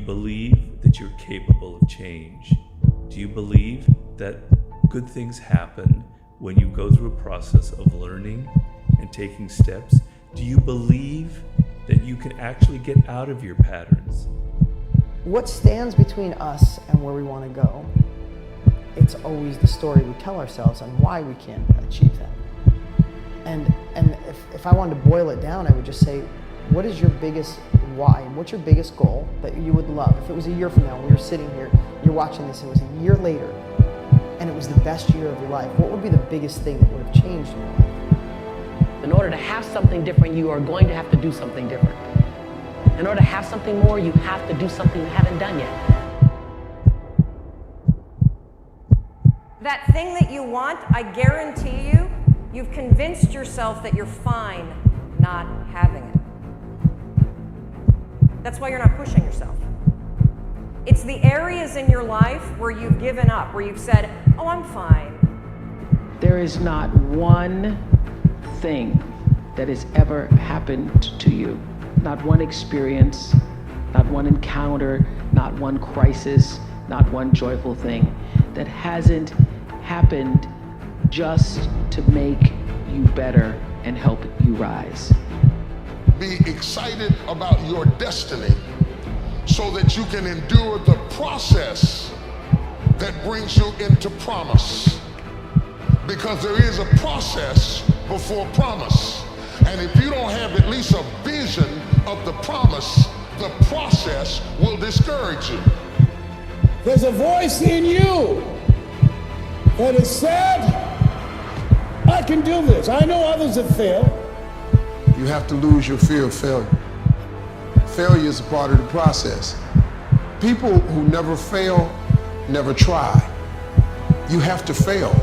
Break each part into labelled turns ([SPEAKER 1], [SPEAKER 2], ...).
[SPEAKER 1] believe that you're capable of change? Do you believe that good things happen when you go through a process of learning and taking steps? Do you believe that you can actually get out of your patterns?
[SPEAKER 2] What stands between us and where we want to go? It's always the story we tell ourselves on why we can't achieve that. And if I wanted to boil it down, I would just say, what is your biggest why? What's your biggest goal that you would love? If it was a year from now, we were sitting here, you're watching this, and it was a year later, and it was the best year of your life, what would be the biggest thing that would have changed in your life?
[SPEAKER 3] In order to have something different, you are going to have to do something different. In order to have something more, you have to do something you haven't done yet.
[SPEAKER 4] That thing that you want, I guarantee you, you've convinced yourself that you're fine not having it. That's why you're not pushing yourself. It's the areas in your life where you've given up, where you've said, oh, I'm fine.
[SPEAKER 3] There is not one thing that has ever happened to you, not one experience, not one encounter, not one crisis, not one joyful thing that hasn't happened just to make you better and help you rise.
[SPEAKER 5] Be excited about your destiny so that you can endure the process that brings you into promise. Because there is a process before promise. And if you don't have at least a vision of the promise, the process will discourage you.
[SPEAKER 6] There's a voice in you that has said, I can do this. I know others have failed.
[SPEAKER 7] You have to lose your fear of failure. Failure is a part of the process. People who never fail, never try. You have to fail.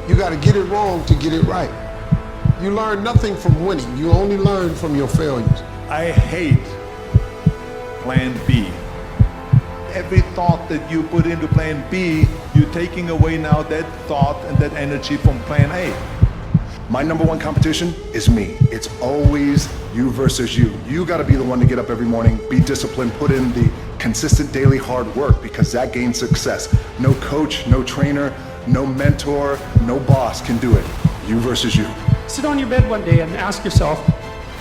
[SPEAKER 7] You got to get it wrong to get it right. You learn nothing from winning. You only learn from your failures.
[SPEAKER 8] I hate plan B. Every thought that you put into plan B, you're taking away now that thought and that energy from plan A.
[SPEAKER 9] My number one competition is me. It's always you versus you. You gotta be the one to get up every morning, be disciplined, put in the consistent daily hard work, because that gains success. No coach, no trainer, no mentor, no boss can do it. You versus you.
[SPEAKER 10] Sit on your bed one day and ask yourself,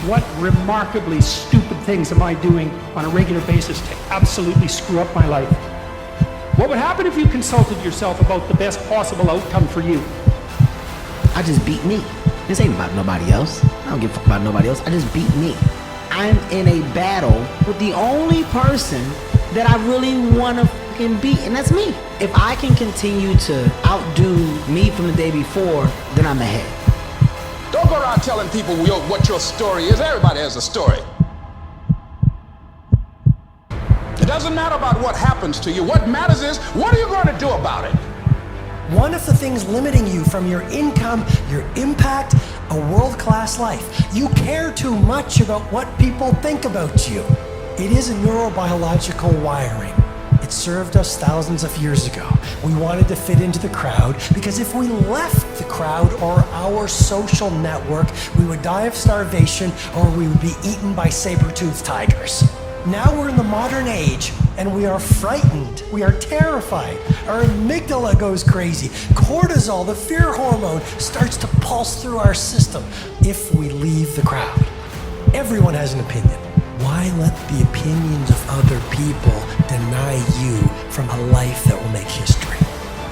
[SPEAKER 10] what remarkably stupid things am I doing on a regular basis to absolutely screw up my life? What would happen if you consulted yourself about the best possible outcome for you?
[SPEAKER 11] I just beat me. This ain't about nobody else. I don't give a fuck about nobody else. I just beat me. I'm in a battle with the only person that I really want to fucking beat, and that's me. If I can continue to outdo me from the day before, then I'm ahead.
[SPEAKER 12] Don't go around telling people what your story is. Everybody has a story. It doesn't matter about what happens to you. What matters is, what are you going to do about it?
[SPEAKER 13] One of the things limiting you from your income, your impact, a world-class life. You care too much about what people think about you. It is a neurobiological wiring. It served us thousands of years ago. We wanted to fit into the crowd because if we left the crowd or our social network, we would die of starvation or we would be eaten by saber-toothed tigers. Now we're in the modern age and we are frightened. We are terrified. Our amygdala goes crazy. Cortisol, the fear hormone, starts to pulse through our system if we leave the crowd. Everyone has an opinion. Why let the opinions of other people deny you from a life that will make history?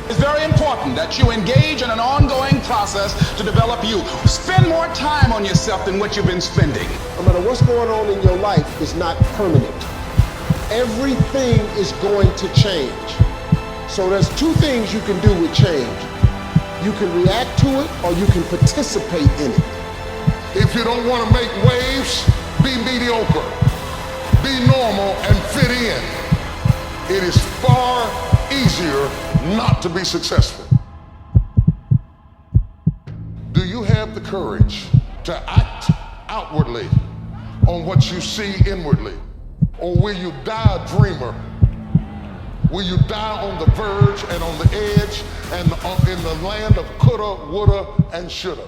[SPEAKER 12] It's very important that you engage in an ongoing process to develop you. Spend more time on yourself than what you've been spending.
[SPEAKER 7] No matter what's going on in your life, it's not permanent. Everything is going to change. So there's two things you can do with change. You can react to it or you can participate in it.
[SPEAKER 5] If you don't want to make waves, be mediocre, be normal, and fit in. It is far easier not to be successful. Do you have the courage to act outwardly on what you see inwardly? Or will you die a dreamer? Will you die on the verge and on the edge and in the land of coulda, woulda, and shoulda?